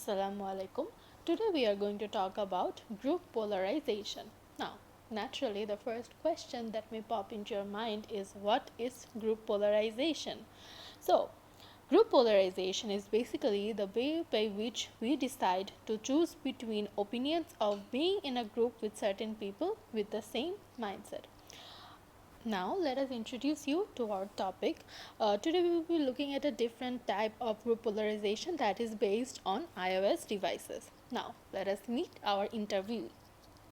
Assalamu alaikum. Today we are going to talk about group polarization. Now, naturally, the first question that may pop into your mind is what is group polarization? So, group polarization is basically the way by which we decide to choose between opinions of being in a group with certain people with the same mindset. Now, let us introduce you to our topic. Today, we will be looking at a different type of group polarization that is based on iOS devices. Now, let us meet our interviewee.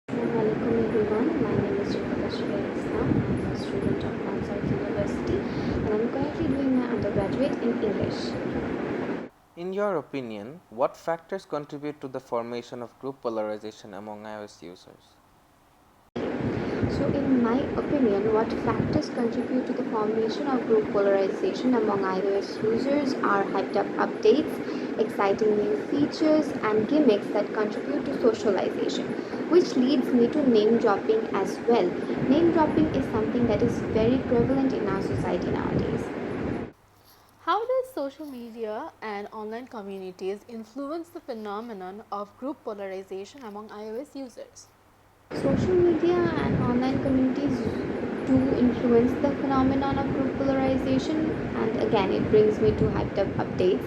Assalamualaikum everyone, my name is Islam. I'm a student of South University and I'm currently doing my undergraduate in English. In your opinion, what factors contribute to the formation of group polarization among iOS users? So in my opinion, what factors contribute to the formation of group polarization among iOS users are hyped up updates, exciting new features and gimmicks that contribute to socialization, which leads me to name dropping as well. Name dropping is something that is very prevalent in our society nowadays. How does social media and online communities influence the phenomenon of group polarization among iOS users? Social media and online communities do influence the phenomenon of group polarization, and again, it brings me to hyped up updates.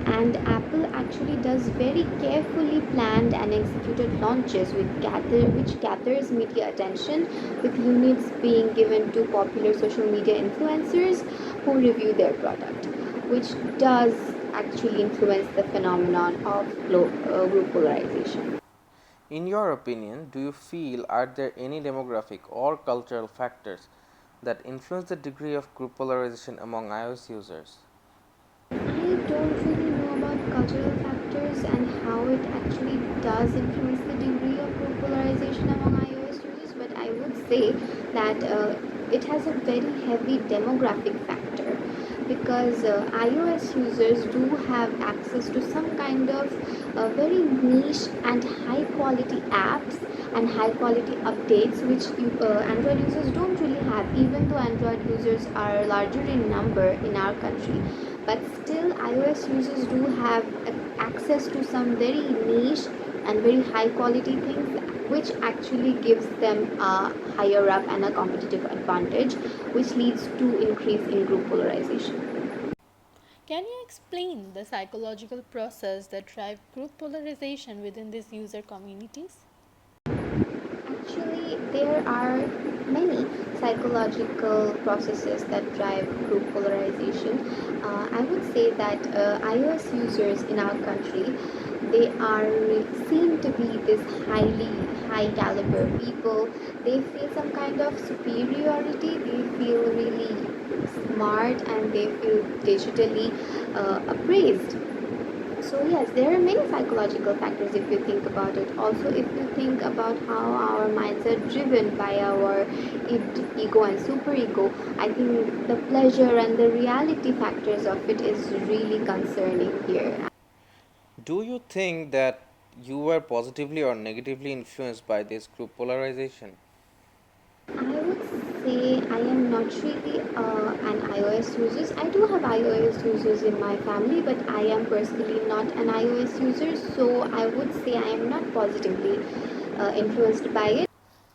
And Apple actually does very carefully planned and executed launches which gathers media attention, with units being given to popular social media influencers who review their product, which does actually influence the phenomenon of group polarization. In your opinion, do you feel are there any demographic or cultural factors that influence the degree of group polarization among iOS users? I don't really know about cultural factors and how it actually does influence the degree of group polarization among iOS users, but I would say that it has a very heavy demographic factor because iOS users do have access to some kind of very niche and high quality apps and high quality updates which Android users don't really have, even though Android users are larger in number in our country, but still iOS users do have access to some very niche and very high quality things which actually gives them a higher up and a competitive advantage, which leads to increase in group polarization. Can you explain the psychological process that drives group polarization within these user communities? Actually, there are many psychological processes that drive group polarization. I would say that iOS users in our country, they are seen to be this highly high caliber people. They feel some kind of superiority. They feel really smart and they feel digitally appraised. So yes, there are many psychological factors if you think about it. Also, if you think about how our minds are driven by our ego and superego, I think the pleasure and the reality factors of it is really concerning here. Do you think that you were positively or negatively influenced by this group polarization? I would say I am not really an iOS user. I do have iOS users in my family, but I am personally not an iOS user, so I would say I am not positively influenced by it.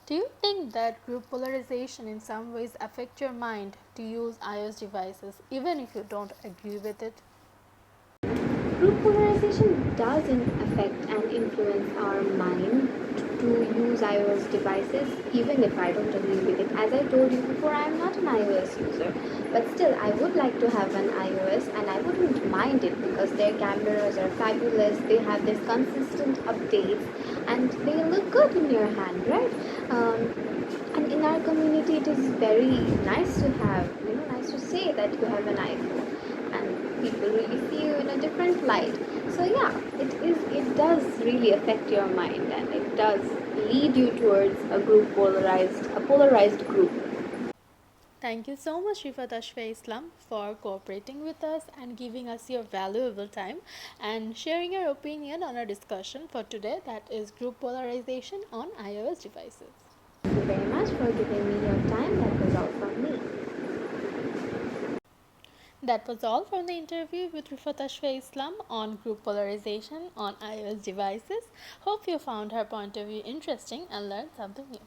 Do you think that group polarization in some ways affect your mind to use iOS devices even if you don't agree with it? Group polarization does affect and influence our mind to use iOS devices, even if I don't agree with it. As I told you before, I am not an iOS user, but still, I would like to have an iOS and I wouldn't mind it because their cameras are fabulous, they have this consistent updates, and they look good in your hand, right? And in our community, it is very nice to have, nice to say that you have an iPhone and people really see you in a different light. So yeah, it does really affect your mind and it does lead you towards a polarized group. Thank you so much, Rifat Ashfa Islam, for cooperating with us and giving us your valuable time and sharing your opinion on our discussion for today, that is group polarization on iOS devices. Thank you very much for giving me your time. That was all from me. That was all from the interview with Rifat Ashwa Islam on group polarization on iOS devices. Hope you found her point of view interesting and learned something new.